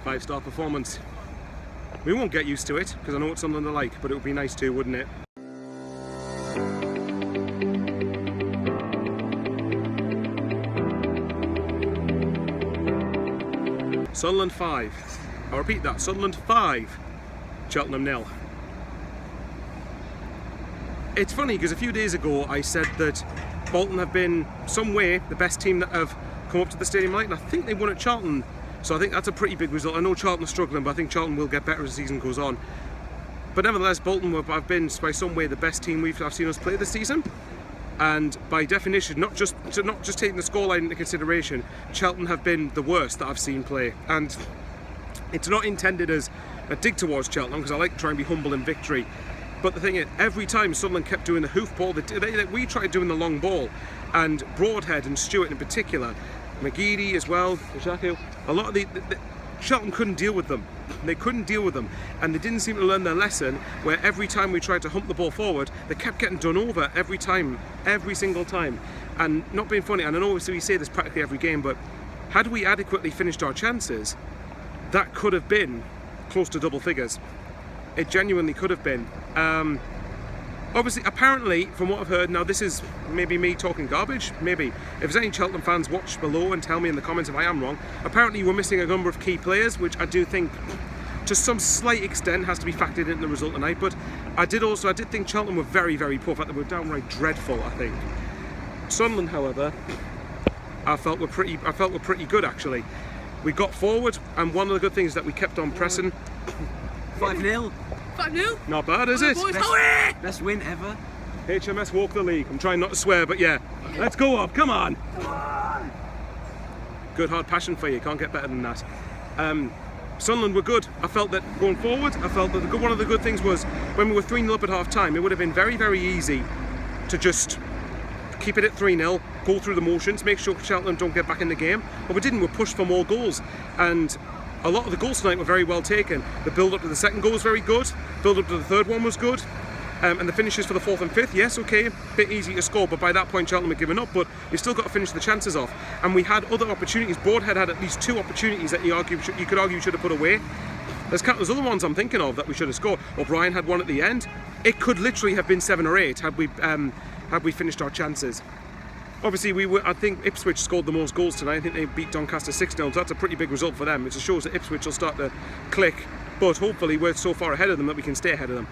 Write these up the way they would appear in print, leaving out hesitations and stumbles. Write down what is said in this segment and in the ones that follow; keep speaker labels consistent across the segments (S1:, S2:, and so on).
S1: 5-star performance. We won't get used to it because I know what Sunderland are like, but it would be nice too, wouldn't it? Sunderland 5. I'll repeat that. Sunderland 5. Cheltenham 0. It's funny because a few days ago I said that Bolton have been, some way, the best team that have come up to the stadium tonight, and I think they won at Charlton. So I think that's a pretty big result. I know Charlton are struggling, but I think Charlton will get better as the season goes on. But nevertheless, Bolton have been, by some way, the best team I've seen us play this season. And by definition, not just taking the scoreline into consideration, Cheltenham have been the worst that I've seen play. And it's not intended as a dig towards Cheltenham, because I like to try and be humble in victory. But the thing is, every time Sunderland kept doing the hoof ball, we tried doing the long ball, and Broadhead and Stewart in particular, McGeady as well, a lot of the Cheltenham couldn't deal with them. They couldn't deal with them, and they didn't seem to learn their lesson, where every time we tried to hump the ball forward, they kept getting done over every time, every single time. And not being funny, and I know we say this practically every game, but had we adequately finished our chances, that could have been close to double figures. It genuinely could have been. Obviously, apparently, from what I've heard, now this is maybe me talking garbage, maybe. If there's any Cheltenham fans, watch below and tell me in the comments if I am wrong. Apparently we're missing a number of key players, which I do think, to some slight extent, has to be factored into the result tonight. But I did think Cheltenham were very, very poor. In fact, they were downright dreadful, I think. Sunderland, however, I felt were pretty good, actually. We got forward, and one of the good things is that we kept on pressing.
S2: 5-0.
S3: 5-0?
S1: Not bad, is it?
S2: Best win ever.
S1: HMS walk the league. I'm trying not to swear, but yeah. Let's go up, come on! Good hard passion for you, can't get better than that. Sunderland were good. I felt that going forward, one of the good things was when we were 3-0 up at half time, it would have been very, very easy to just keep it at 3-0, go through the motions, make sure Cheltenham don't get back in the game. But we didn't, we pushed for more goals. And a lot of the goals tonight were very well taken. The build-up to the second goal was very good. Build-up to the third one was good. And the finishes for the fourth and fifth, yes, okay, a bit easy to score, but by that point Cheltenham had given up, but we still got to finish the chances off. And we had other opportunities. Broadhead had at least 2 opportunities that you could argue should have put away. There's other ones I'm thinking of that we should have scored. O'Brien had one at the end. It could literally have been 7 or 8 had we finished our chances. Obviously, I think Ipswich scored the most goals tonight. I think they beat Doncaster 6-0, so that's a pretty big result for them. It just shows that Ipswich will start to click, but hopefully we're so far ahead of them that we can stay ahead of them.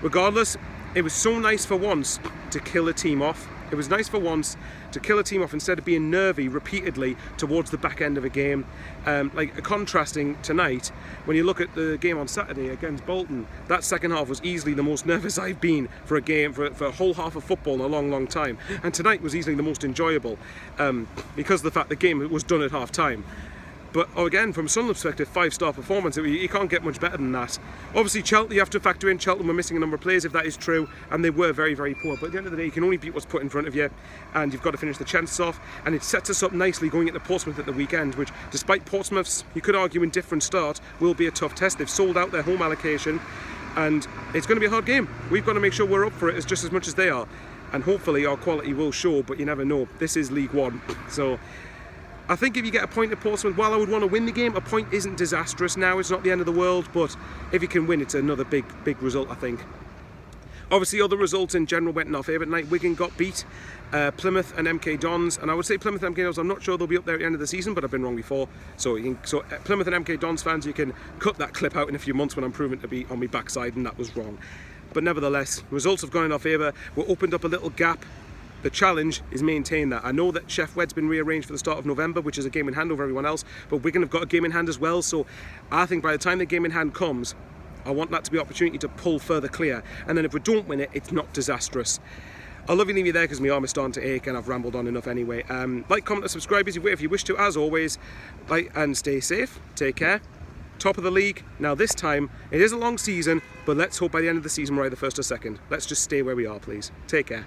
S1: Regardless, it was so nice for once to kill a team off. It was nice for once to kill a team off instead of being nervy repeatedly towards the back end of a game. Contrasting tonight, when you look at the game on Saturday against Bolton, that second half was easily the most nervous I've been for a game, for a whole half of football in a long, long time. And tonight was easily the most enjoyable because of the fact the game was done at half time. But again, from Sunderland's perspective, 5-star performance. You can't get much better than that. Obviously, Cheltenham, you have to factor in Cheltenham were missing a number of players if that is true, and they were very, very poor. But at the end of the day, you can only beat what's put in front of you, and you've got to finish the chances off. And it sets us up nicely going into Portsmouth at the weekend, which, despite Portsmouth's, you could argue, indifferent start, will be a tough test. They've sold out their home allocation, and it's going to be a hard game. We've got to make sure we're up for it just as much as they are. And hopefully our quality will show, but you never know. This is League One, so I think if you get a point at Portsmouth, while I would want to win the game, a point isn't disastrous now. It's not the end of the world, but if you can win, it's another big result, I think. Obviously, other results in general went in our favour tonight. Wigan got beat, Plymouth and MK Dons, and I would say Plymouth and MK Dons, I'm not sure they'll be up there at the end of the season, but I've been wrong before. So Plymouth and MK Dons fans, you can cut that clip out in a few months when I'm proven to be on my backside and that was wrong. But nevertheless, results have gone in our favour. We're opened up a little gap. The challenge is maintain that. I know that Chef Wed's been rearranged for the start of November, which is a game in hand over everyone else, but Wigan have got a game in hand as well, so I think by the time the game in hand comes, I want that to be an opportunity to pull further clear, and then if we don't win it, it's not disastrous. I'll leave you there because my arm is starting to ache and I've rambled on enough anyway. Like, comment and subscribe if you wish to, as always, and stay safe, take care. Top of the league. Now this time, it is a long season, but let's hope by the end of the season we're either first or second. Let's just stay where we are, please. Take care.